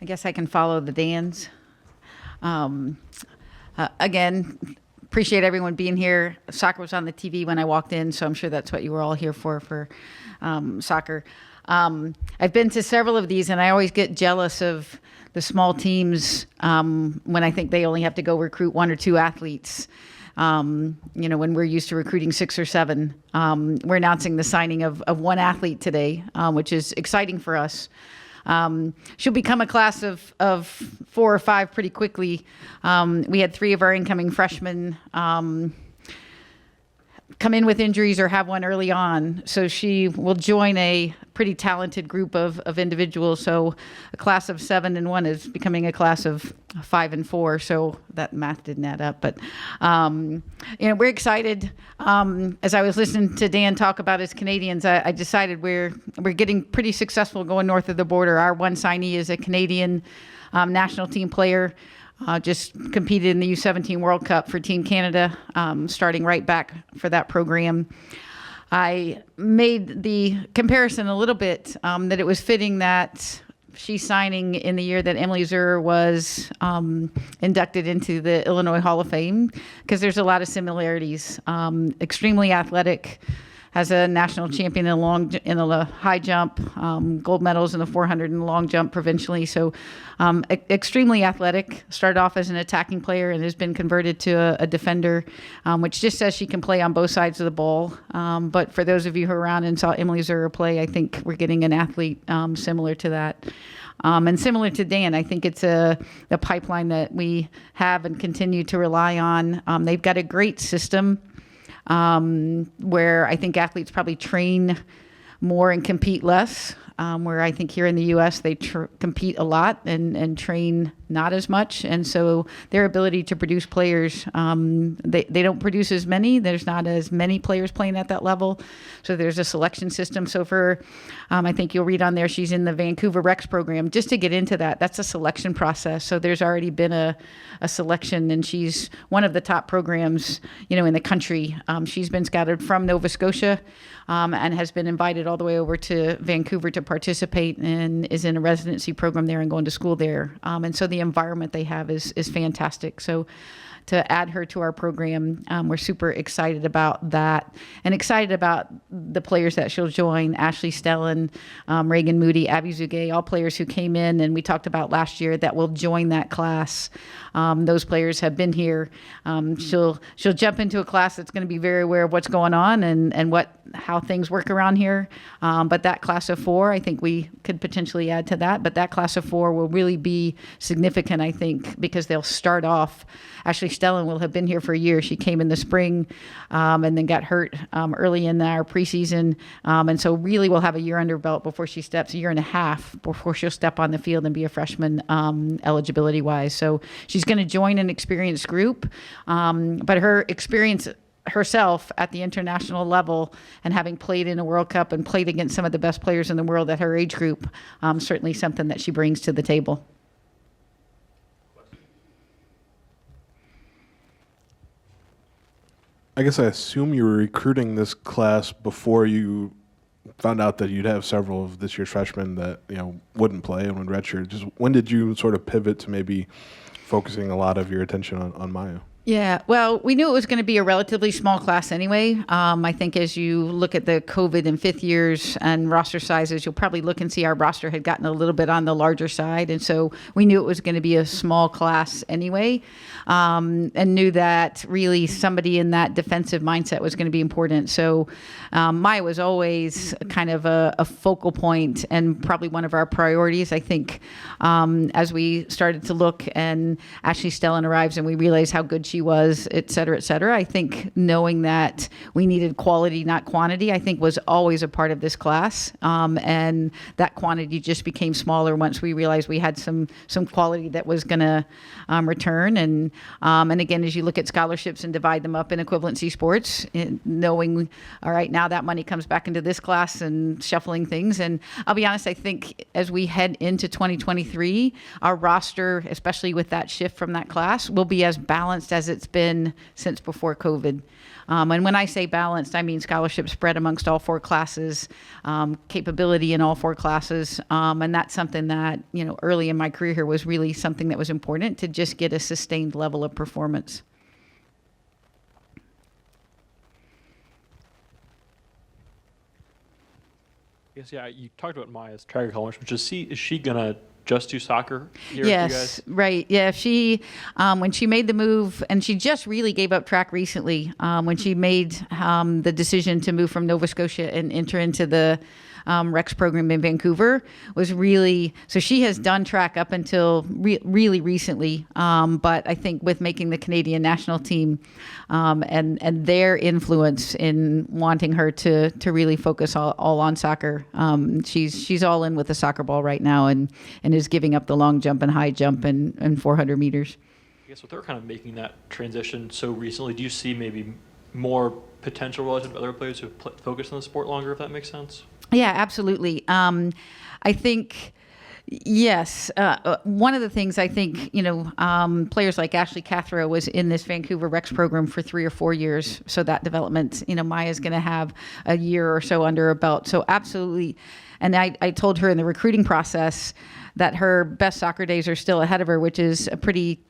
I guess I can follow the Dans. Again, appreciate everyone being here. Soccer was on the TV when I walked in, so I'm sure that's what you were all here for soccer. I've been to several of these, and I always get jealous of the small teams when I think they only have to go recruit one or two athletes. When we're used to recruiting 6 or 7. We're announcing the signing of one athlete today, which is exciting for us. She'll become a class of 4 or 5 pretty quickly. We had 3 of our incoming freshmen come in with injuries or have one early on. So she will join a pretty talented group of individuals. So a class of 7 and 1 is becoming a class of 5 and 4. So that math didn't add up. But, we're excited. As I was listening to Dan talk about his Canadians, I decided we're getting pretty successful going north of the border. Our one signee is a Canadian national team player. Just competed in the U17 World Cup for Team Canada, starting right back for that program. I made the comparison a little bit that it was fitting that she's signing in the year that Emily Zur was inducted into the Illinois Hall of Fame, because there's a lot of similarities. Extremely athletic, has a national champion in the high jump, gold medals in the 400 and the long jump provincially. So extremely athletic. Started off as an attacking player and has been converted to a defender, which just says she can play on both sides of the ball. But for those of you who are around and saw Emily Zur play, I think we're getting an athlete similar to that. And similar to Dan, I think it's the pipeline that we have and continue to rely on. They've got a great system. Where I think athletes probably train more and compete less, where I think here in the U.S. they compete a lot and train not as much. And so their ability to produce players, they don't produce as many. There's not as many players playing at that level. So there's a selection system. So I think you'll read on there, she's in the Vancouver Rex program. Just to get into that, that's a selection process. So there's already been a selection, and she's one of the top programs, in the country. She's been scouted from Nova Scotia and has been invited all the way over to Vancouver to participate, and is in a residency program there and going to school there. And so the environment they have is fantastic. So to add her to our program, we're super excited about that, and excited about the players that she'll join. Ashley Stellan, Reagan Moody, Abby Zugay, all players who came in and we talked about last year that will join that class. Those players have been here. She'll jump into a class that's going to be very aware of what's going on and how things work around here. But that class of 4, I think we could potentially add to that. But that class of 4 will really be significant, I think, because they'll start off. Ashley Stellan will have been here for a year. She came in the spring and then got hurt early in our preseason. And so really we'll have a year under her belt before she steps, a year and a half before she'll step on the field and be a freshman eligibility-wise. So she's going to join an experienced group. But her experience herself at the international level and having played in a World Cup and played against some of the best players in the world at her age group, certainly something that she brings to the table. I guess I assume you were recruiting this class before you found out that you'd have several of this year's freshmen that wouldn't play and would redshirt. Just when did you sort of pivot to maybe focusing a lot of your attention on Maya? Yeah, well, we knew it was going to be a relatively small class anyway. I think as you look at the COVID and 5th years and roster sizes, you'll probably look and see our roster had gotten a little bit on the larger side. And so we knew it was going to be a small class anyway, and knew that really somebody in that defensive mindset was going to be important. So Maya was always kind of a focal point and probably one of our priorities. I think as we started to look and Ashley Stellan arrives and we realized how good she was, et cetera, I think knowing that we needed quality, not quantity, I think was always a part of this class. And that quantity just became smaller once we realized we had some quality that was going to return. And again, as you look at scholarships and divide them up in equivalency sports, knowing, all right, now that money comes back into this class and shuffling things. And I'll be honest, I think as we head into 2023, our roster, especially with that shift from that class, will be as balanced as as it's been since before COVID. And when I say balanced, I mean scholarship spread amongst all 4 classes, capability in all 4 classes. And that's something that, early in my career here was really something that was important to just get a sustained level of performance. Yes, yeah. You talked about Maya's track accomplishment. Is she gonna just do soccer here? Yes, right. Yeah, she when she made the move, and she just really gave up track recently. When she made the decision to move from Nova Scotia and enter into the Rex program in Vancouver, was really, so she has done track up until really recently. But I think with making the Canadian national team and their influence in wanting her to really focus all on soccer, she's all in with the soccer ball right now, and is giving up the long jump and high jump and 400 meters. I guess with her kind of making that transition so recently, do you see maybe more potential relative to other players who have focused on the sport longer, if that makes sense? Yeah, absolutely. I think, yes. One of the things I think, players like Ashley Cathro was in this Vancouver Rex program for 3 or 4 years. So that development, Maya's going to have a year or so under her belt. So absolutely. And I told her in the recruiting process that her best soccer days are still ahead of her, which is a pretty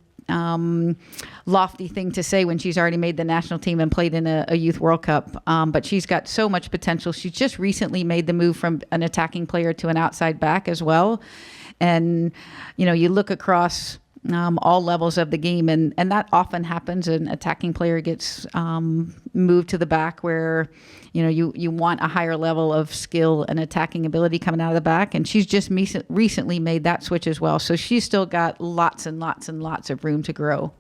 lofty thing to say when she's already made the national team and played in a youth World Cup. But she's got so much potential. She's just recently made the move from an attacking player to an outside back as well. And, you look across all levels of the game, and that often happens. An attacking player gets moved to the back where, you want a higher level of skill and attacking ability coming out of the back. And she's just recently made that switch as well. So she's still got lots and lots and lots of room to grow.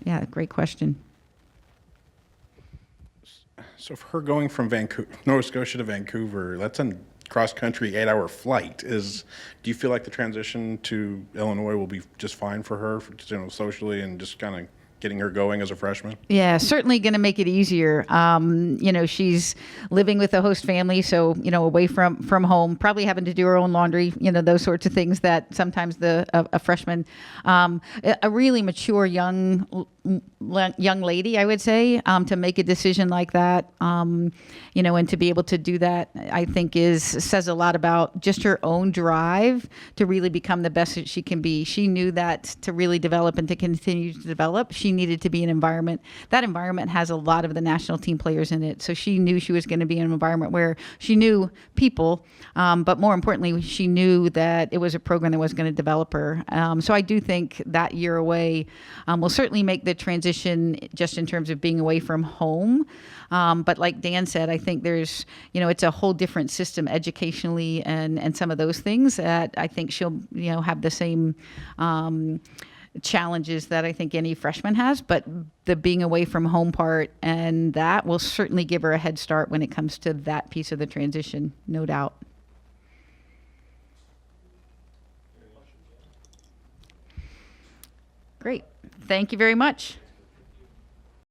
Yeah, great question. So for her going from Nova Scotia to Vancouver, that's a cross-country 8-hour flight. Do you feel like the transition to Illinois will be just fine for her, socially, and just kind of getting her going as a freshman? Yeah, certainly going to make it easier. She's living with a host family, so, away from home, probably having to do her own laundry, those sorts of things that sometimes a freshman, a really mature young lady, I would say, to make a decision like that, and to be able to do that, I think says a lot about just her own drive to really become the best that she can be. She knew that to really develop and to continue to develop, she needed to be an environment. That environment has a lot of the national team players in it. So she knew she was going to be in an environment where she knew people, but more importantly, she knew that it was a program that was going to develop her. So I do think that year away will certainly make the transition just in terms of being away from home. But like Dan said, I think there's, it's a whole different system educationally and some of those things that I think she'll, have the same challenges that I think any freshman has, but the being away from home part, and that will certainly give her a head start when it comes to that piece of the transition, no doubt. Great. Thank you very much.